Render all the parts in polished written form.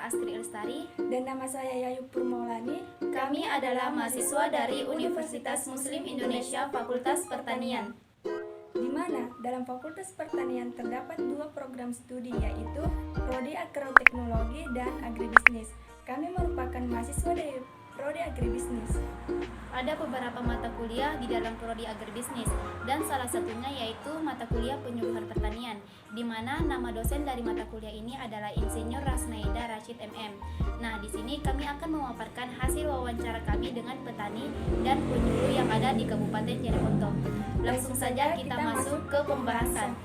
Astri Lestari. Dan nama saya Yayu Purmaulani. Kami adalah mahasiswa dari Universitas Muslim Indonesia Fakultas Pertanian. Di mana dalam Fakultas Pertanian terdapat dua program studi, yaitu Prodi Agroteknologi dan Agribisnis. Kami merupakan mahasiswa dari Prodi Agribisnis. Ada beberapa mata kuliah di dalam Prodi Agribisnis, dan salah satunya yaitu mata kuliah penyuluhan pertanian, di mana nama dosen dari mata kuliah ini adalah Insinyur Rasnaida Rashid MM. Nah, di sini kami akan memaparkan hasil wawancara kami dengan petani dan penyuluh yang ada di Kabupaten Jeneponto. Langsung saja kita masuk ke pembahasan.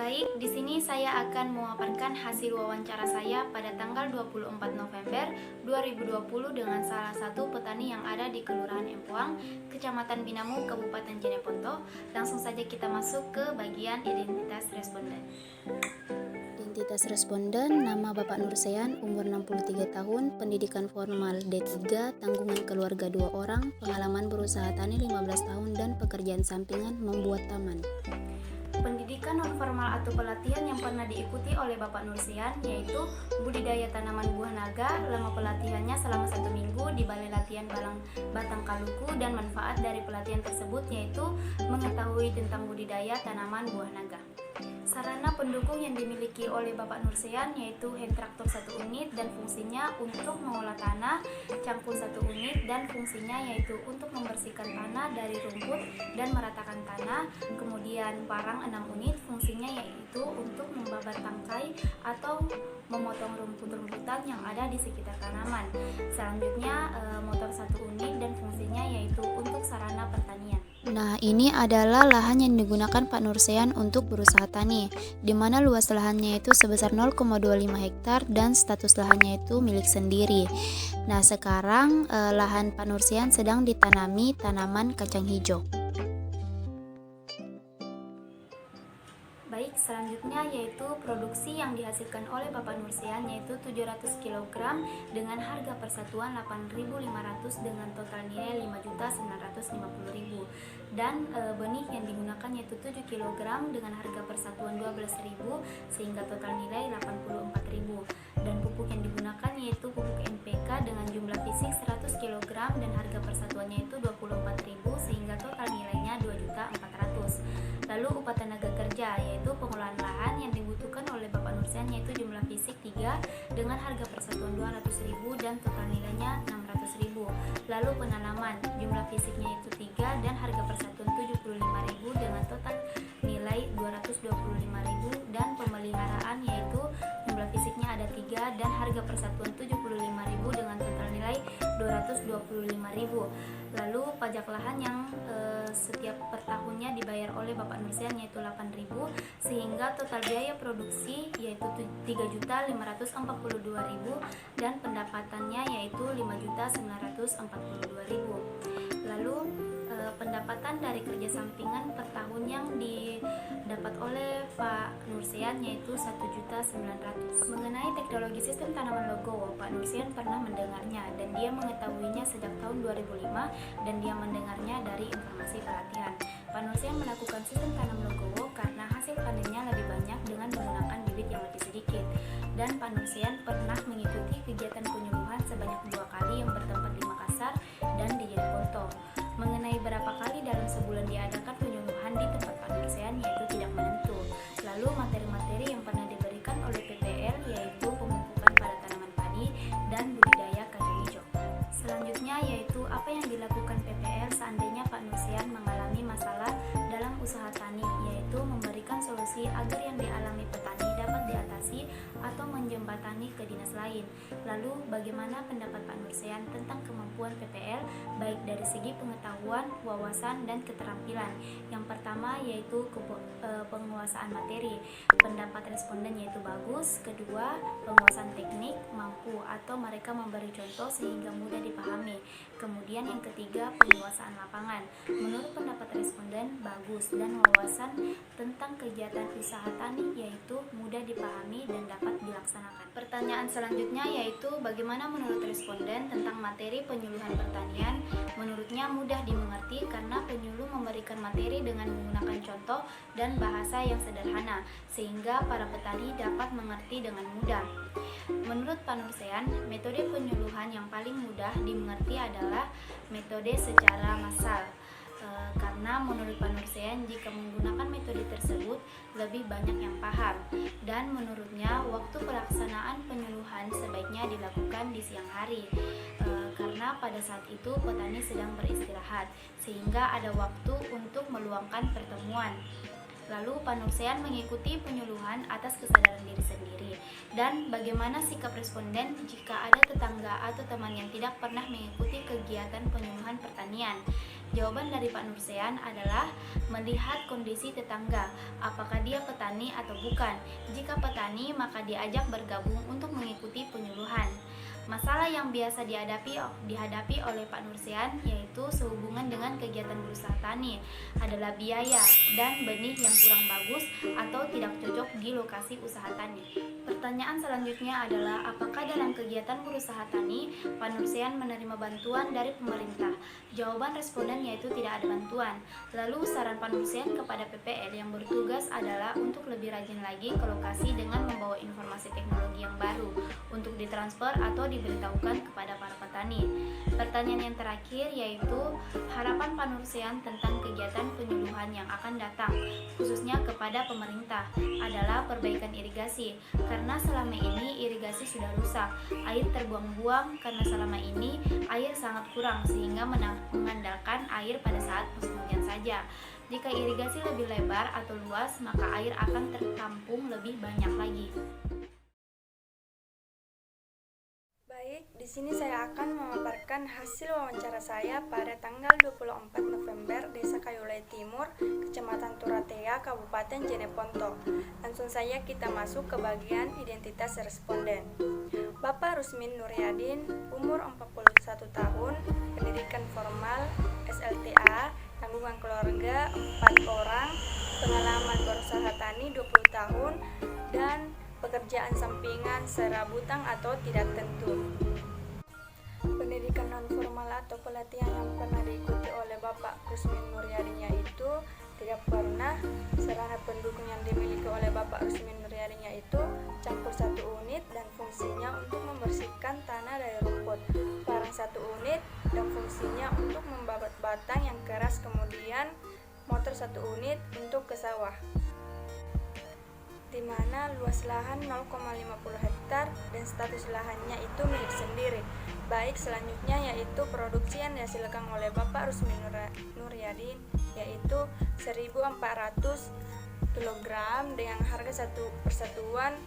Baik, di sini saya akan memaparkan hasil wawancara saya pada tanggal 24 November 2020 dengan salah satu petani yang ada di Kelurahan Empoang, Kecamatan Binamu, Kabupaten Jeneponto. Langsung saja kita masuk ke bagian identitas responden. Identitas responden, nama Bapak Nursean, umur 63 tahun, pendidikan formal D3, tanggungan keluarga 2 orang, pengalaman berusaha tani 15 tahun, dan pekerjaan sampingan membuat taman. Pendidikan non-formal atau pelatihan yang pernah diikuti oleh Bapak Nursean yaitu budidaya tanaman buah naga. Lama pelatihannya selama 1 minggu di Balai Latihan Batang Kaluku, dan manfaat dari pelatihan tersebut yaitu mengetahui tentang budidaya tanaman buah naga. Sarana pendukung yang dimiliki oleh Bapak Nursean yaitu hand traktor 1 unit dan fungsinya untuk mengolah tanah, cangkul 1 unit dan fungsinya yaitu untuk membersihkan tanah dari rumput dan meratakan tanah, kemudian parang 6 unit fungsinya yaitu untuk membabat tangkai atau memotong rumput-rumputan yang ada di sekitar tanaman. Selanjutnya motor 1 unit dan fungsinya yaitu untuk sarana pertanian. Nah, ini adalah lahan yang digunakan Pak Nursean untuk berusaha tani, di mana luas lahannya itu sebesar 0,25 hektar dan status lahannya itu milik sendiri. Nah, sekarang lahan Pak Nursean sedang ditanami tanaman kacang hijau. Baik, selanjutnya yaitu produksi yang dihasilkan oleh Bapak Nursean yaitu 700 kg dengan harga persatuan 8.500 dengan total nilai 5.950.000, dan benih yang digunakan yaitu 7 kg dengan harga persatuan 12.000 sehingga total nilai 84.000, dan pupuk yang digunakan yaitu pupuk NPK dengan jumlah fisik 100 kg dan harga persatuannya itu 24.000 sehingga total nilainya 2.400.000. Lalu upah tenaga kerja yaitu pengolahan lahan yang dibutuhkan oleh Bapak Nursean yaitu jumlah fisik 3 dengan harga persatuan 200.000 dan total nilainya 600.000. Lalu penanaman jumlah fisiknya itu 3 dan harga persatuan 75.000 dengan total nilai 225.000, dan pemeliharaan yaitu jumlah fisiknya ada 3 dan harga persatuan 75.000 dengan total nilai 225.000. Lalu pajak lahan yang setiap per tahunnya dibayar oleh Bapak Nursean yaitu 8.000 sehingga total biaya produksi yaitu 3.542.000 dan pendapatannya yaitu 5.942.000. Lalu pendapatan dari kerja sampingan per tahun yang didapat oleh Pak Nursean yaitu 1.900.000. Mengenai teknologi sistem tanaman logo, Pak Nursean pernah mendengarnya dan dia mengetahuinya sejak tahun 2005 dan dia mendengarnya dari informasi pelatihan. Pak Nursean melakukan sistem tanam logo karena hasil panennya lebih banyak dengan menggunakan bibit yang lebih sedikit, dan Pak Nursean pernah mengikuti kegiatan penyuluhan sebanyak 2 kali yang bertempat di Makassar dan di Jeneponto. Mengenai berapa kali dalam sebulan diadakan penyuluhan di tempat Pak Nursean yaitu tidak menentu. Lalu materi-materi yang pernah diberikan oleh PPL yaitu pemupukan pada tanaman padi dan budidaya kacang hijau. Selanjutnya yaitu apa yang dilakukan PPL seandainya Pak Nursean mengalami masalah dalam usaha tani, yaitu memberikan solusi agar yang dialami petani dapat diatasi atau menjembatani ke dinas lain. Lalu bagaimana pendapat Pak Nursean tentang kemampuan PPL baik dari segi pengetahuan, wawasan, dan keterampilan. Yang pertama yaitu penguasaan materi. Pendapat responden yaitu bagus. Kedua, penguasaan teknik, mampu atau mereka memberi contoh sehingga mudah dipahami. Kemudian yang ketiga, penguasaan lapangan. Menurut pendapat responden bagus, dan wawasan tentang kegiatan usaha tani yaitu mudah dipahami dan dapat dilaksanakan dilaksanakan. Pertanyaan selanjutnya yaitu bagaimana menurut responden tentang materi penyuluhan pertanian? Menurutnya mudah dimengerti karena penyuluh memberikan materi dengan menggunakan contoh dan bahasa yang sederhana sehingga para petani dapat mengerti dengan mudah. Menurut Pak Nursean, metode penyuluhan yang paling mudah dimengerti adalah metode secara massal. Karena menurut Pak Nursean, jika menggunakan metode tersebut lebih banyak yang paham, dan menurutnya waktu pelaksanaan penyuluhan sebaiknya dilakukan di siang hari, karena pada saat itu petani sedang beristirahat sehingga ada waktu untuk meluangkan pertemuan. Lalu Pak Nursean mengikuti penyuluhan atas kesadaran diri sendiri. Dan bagaimana sikap responden jika ada tetangga atau teman yang tidak pernah mengikuti kegiatan penyuluhan pertanian? Jawaban dari Pak Nursean adalah melihat kondisi tetangga, apakah dia petani atau bukan. Jika petani, maka diajak bergabung untuk mengikuti penyuluhan. Masalah yang biasa dihadapi oleh Pak Nursean yaitu sehubungan dengan kegiatan berusaha tani adalah biaya dan benih yang kurang bagus atau tidak cocok di lokasi usaha tani. Pertanyaan selanjutnya adalah apakah dalam kegiatan berusaha tani Pak Nursean menerima bantuan dari pemerintah? Jawaban responden yaitu tidak ada bantuan. Lalu saran Pak Nursean kepada PPL yang bertugas adalah untuk lebih rajin lagi ke lokasi dengan membawa informasi teknologi yang baru untuk ditransfer atau diberitahukan kepada para petani. Pertanyaan yang terakhir yaitu harapan Pak Nursean tentang kegiatan penyuluhan yang akan datang, khususnya kepada pemerintah, adalah perbaikan irigasi, karena selama ini irigasi sudah rusak, air terbuang-buang karena selama ini air sangat kurang sehingga mengandalkan air pada saat musim hujan saja. Jika irigasi lebih lebar atau luas, maka air akan tertampung lebih banyak lagi. Baik, di sini saya akan memaparkan hasil wawancara saya pada tanggal 24 November Desa Kayulai Timur, Kecamatan Turatea, Kabupaten Jeneponto. Langsung saja kita masuk ke bagian identitas responden. Bapak Rusmin Nuryadin, umur 41 tahun, pendidikan formal, SLTA, tanggungan keluarga 4 orang, pengalaman berusaha tani 20 tahun, dan pekerjaan sampingan serabutan atau tidak tentu. Pendidikan non-formal atau pelatihan yang pernah diikuti oleh Bapak Rusmin Nuryadin yaitu tidak pernah. Sarana pendukung yang dimiliki oleh Bapak Rusmin Nuryadin yaitu campur 1 unit dan fungsinya untuk membersihkan tanah dari rumput, parang 1 unit dan fungsinya untuk membabat batang yang keras, kemudian motor 1 unit untuk ke sawah, di mana luas lahan 0,50 hektar dan status lahannya itu milik sendiri. Baik, selanjutnya yaitu produksi yang dihasilkan oleh Bapak Rusmin Nuryadin yaitu 1.400 kg dengan harga satu persatuan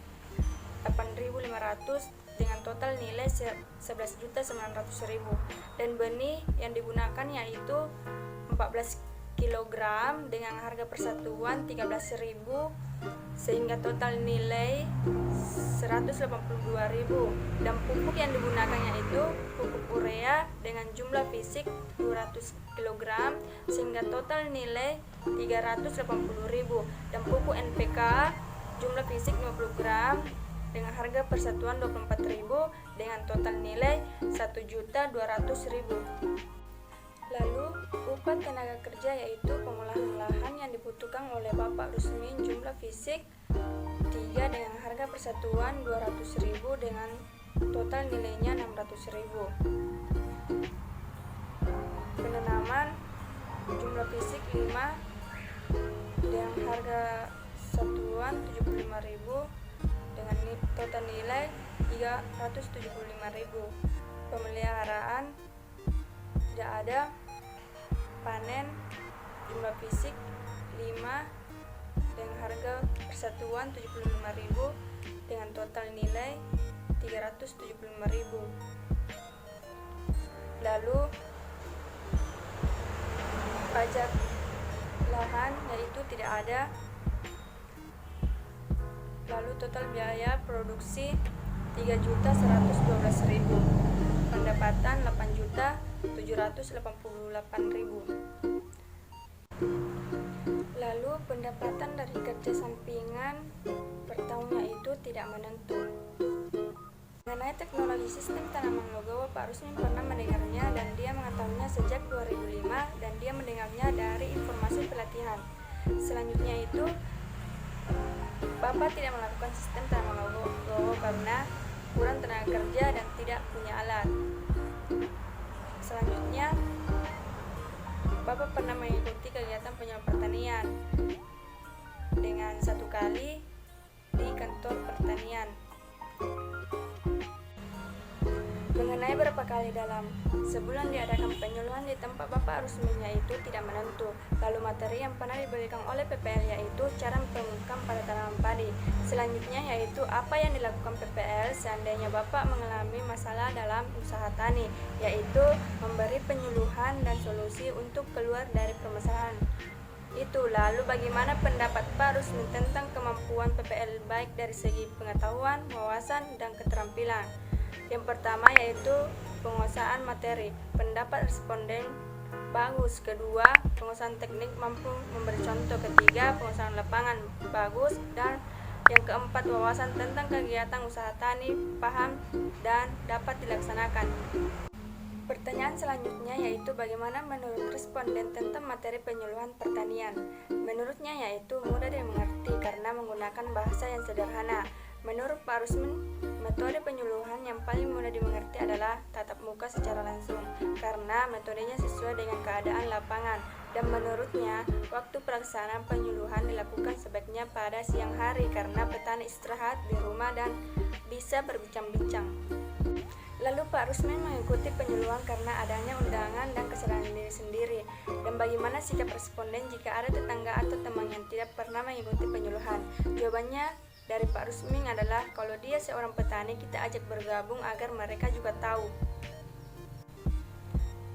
8.500 dengan total nilai 11.900.000 dan benih yang digunakan yaitu 14 kg dengan harga persatuan 13.000 sehingga total nilai 182.000 dan pupuk yang digunakan yaitu pupuk urea dengan jumlah fisik 200 kg sehingga total nilai 380.000 dan pupuk NPK jumlah fisik 50 gram dengan harga persatuan 24.000 dengan total nilai 1.200.000. Lalu, upah tenaga kerja yaitu pengolahan lahan yang dibutuhkan oleh Bapak Rusmin jumlah fisik 3 dengan harga persatuan 200.000 dengan total nilainya 600.000. Penanaman jumlah fisik 5 dengan harga satuan 75.000 dengan total nilai 375.000. Pemeliharaan tidak ada. Panen jumlah fisik 5 dengan harga persatuan 75.000 dengan total nilai 375.000. Lalu pajak lahan yaitu tidak ada. Lalu total biaya produksi 3.112.000, pendapatan 8.788.000. Lalu pendapatan dari kerja sampingan per tahunnya itu tidak menentu. Mengenai teknologi sistem tanaman Logowo, Pak Rusmin pernah mendengarnya dan dia mengetahuinya sejak 2005 dan dia mendengarnya dari informasi pelatihan. Selanjutnya itu Bapak tidak melakukan sistem tanaman Logowo karena kurang tenaga kerja dan tidak punya alat. Selanjutnya Bapak pernah mengikuti kegiatan penyuluh pertanian dengan 1 kali di kantor pertanian. Mengenai berapa kali dalam sebulan diadakan penyuluhan di tempat Bapak Rusminnya itu tidak menentu. Lalu materi yang pernah diberikan oleh PPL yaitu cara mempermukaan pada tanaman padi. Selanjutnya yaitu apa yang dilakukan PPL seandainya Bapak mengalami masalah dalam usaha tani, yaitu memberi penyuluhan dan solusi untuk keluar dari permasalahan itu. Lalu bagaimana pendapat Pak Rusmin tentang kemampuan PPL baik dari segi pengetahuan, wawasan, dan keterampilan? Yang pertama yaitu penguasaan materi. Pendapat responden bagus. Kedua, penguasaan teknik mampu memberi contoh. Ketiga, penguasaan lapangan bagus. Dan yang keempat, wawasan tentang kegiatan usaha tani paham dan dapat dilaksanakan. Pertanyaan selanjutnya yaitu bagaimana menurut responden tentang materi penyuluhan pertanian. Menurutnya yaitu mudah dimengerti karena menggunakan bahasa yang sederhana. Menurut Pak Rusmin, metode penyuluhan yang paling mudah dimengerti adalah tatap muka secara langsung karena metodenya sesuai dengan keadaan lapangan. Dan menurutnya, waktu pelaksanaan penyuluhan dilakukan sebaiknya pada siang hari karena petani istirahat di rumah dan bisa berbincang-bincang. Lalu Pak Rusmin mengikuti penyuluhan karena adanya undangan dan kesadaran diri sendiri. Dan bagaimana sikap responden jika ada tetangga atau teman yang tidak pernah mengikuti penyuluhan? Jawabannya dari Pak Rusmin adalah kalau dia seorang petani, kita ajak bergabung agar mereka juga tahu.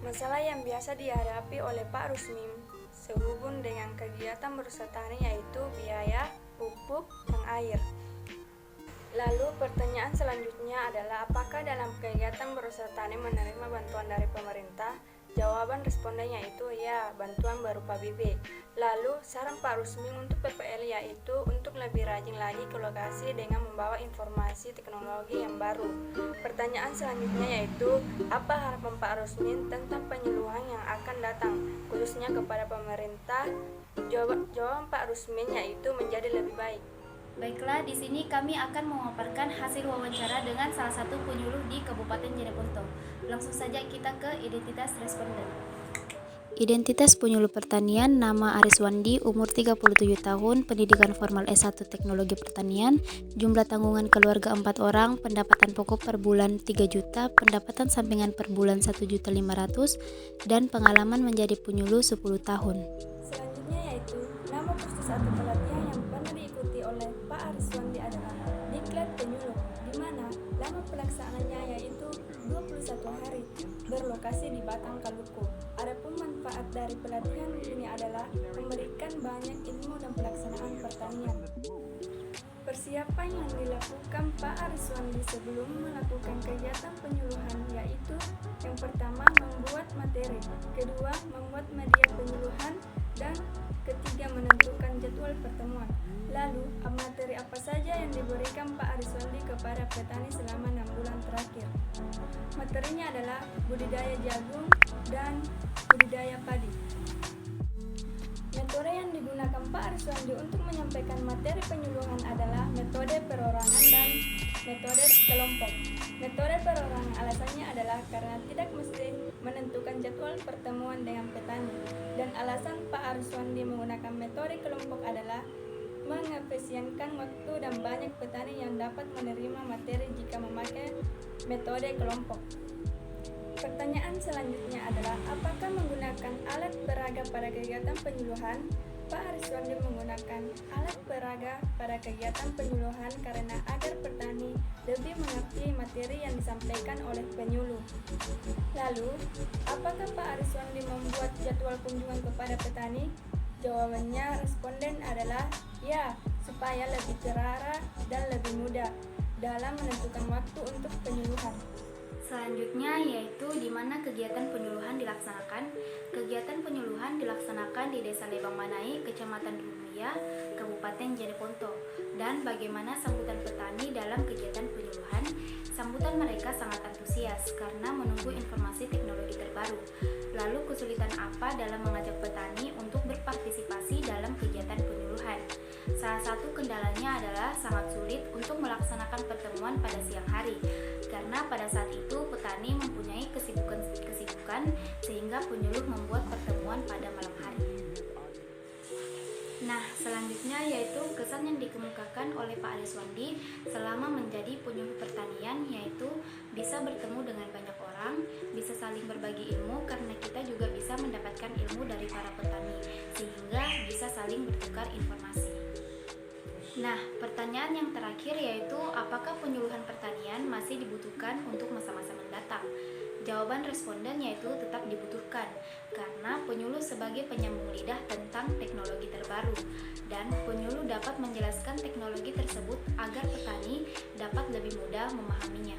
Masalah yang biasa dihadapi oleh Pak Rusmin sehubung dengan kegiatan berusaha tani yaitu biaya, pupuk, dan air. Lalu pertanyaan selanjutnya adalah apakah dalam kegiatan berusaha tani menerima bantuan dari pemerintah? Jawaban respondennya itu ya, bantuan berupa bibit. Lalu saran Pak Rusmin untuk PPL yaitu untuk lebih rajin lagi ke lokasi dengan membawa informasi teknologi yang baru. Pertanyaan selanjutnya yaitu apa harapan Pak Rusmin tentang penyuluhan yang akan datang khususnya kepada pemerintah? Jawaban Pak Rusmin yaitu menjadi lebih baik. Baiklah, di sini kami akan memaparkan hasil wawancara dengan salah satu penyuluh di Kabupaten Jeneponto. Langsung saja kita ke identitas responden. Identitas penyuluh pertanian, nama Ariswandi, umur 37 tahun, pendidikan formal S1 Teknologi Pertanian, jumlah tanggungan keluarga 4 orang, pendapatan pokok per bulan 3 juta, pendapatan sampingan per bulan 1.500.000, dan pengalaman menjadi penyuluh 10 tahun. Selanjutnya yaitu nama kursus atau pelatihan yang pernah diikuti oleh Pak Ariswandi adalah Diklat Penyuluh, di mana lama pelaksanaannya yaitu 21 hari, berlokasi di Batang Kaluku. Adapun manfaat dari pelatihan ini adalah memberikan banyak ilmu dan pelaksanaan pertanian. Persiapan yang dilakukan Pak Ariswandi sebelum melakukan kegiatan penyuluhan yaitu yang pertama membuat materi, kedua membuat media penyuluhan, dan ketiga menentukan jadwal pertemuan. Lalu materi apa saja yang diberikan Pak Ariswandi kepada petani selama 6 bulan terakhir? Materinya adalah budidaya jagung dan budidaya padi. Metode yang digunakan Pak Ariswandi untuk menyampaikan materi penyuluhan adalah metode perorangan dan metode kelompok. Metode perorangan alasannya adalah karena tidak mesti menentukan jadwal pertemuan dengan petani. Dan alasan Pak Ariswandi menggunakan metode kelompok adalah mengefisienkan waktu dan banyak petani yang dapat menerima materi jika memakai metode kelompok. Pertanyaan selanjutnya adalah apakah menggunakan alat peraga pada kegiatan penyuluhan? Pak Ariswandi menggunakan alat peraga pada kegiatan penyuluhan karena agar petani lebih mengerti materi yang disampaikan oleh penyuluh. Lalu, apakah Pak Ariswandi membuat jadwal kunjungan kepada petani? Jawabannya responden adalah ya, supaya lebih terarah dan lebih mudah dalam menentukan waktu untuk penyuluhan. Selanjutnya yaitu di mana kegiatan penyuluhan dilaksanakan. Kegiatan penyuluhan dilaksanakan di Desa Lebang Manai, Kecamatan Dumia, Kabupaten Jeneponto. Dan bagaimana sambutan petani dalam kegiatan penyuluhan? Sambutan mereka sangat antusias karena menunggu informasi teknologi terbaru. Lalu kesulitan apa dalam mengajak petani untuk berpartisipasi dalam kegiatan penyuluhan? Salah satu kendalanya adalah sangat sulit untuk melaksanakan pertemuan pada siang hari, karena pada saat itu petani mempunyai kesibukan sehingga penyuluh membuat pertemuan pada malam hari. Nah, selanjutnya yaitu kesan yang dikemukakan oleh Pak Aliswandi selama menjadi penyuluh pertanian, yaitu bisa bertemu dengan banyak orang, bisa saling berbagi ilmu karena kita juga bisa mendapatkan ilmu dari para petani, sehingga bisa saling bertukar informasi. Nah, pertanyaan yang terakhir yaitu apakah penyuluhan pertanian masih dibutuhkan untuk masa-masa mendatang? Jawaban responden yaitu tetap dibutuhkan karena penyuluh sebagai penyambung lidah tentang teknologi terbaru, dan penyuluh dapat menjelaskan teknologi tersebut agar petani dapat lebih mudah memahaminya.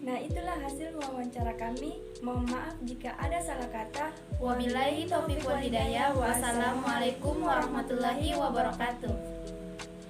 Nah, itulah hasil wawancara kami. Mohon maaf jika ada salah kata. Wabillahi taufiq wal hidayah. Wassalamualaikum warahmatullahi wabarakatuh.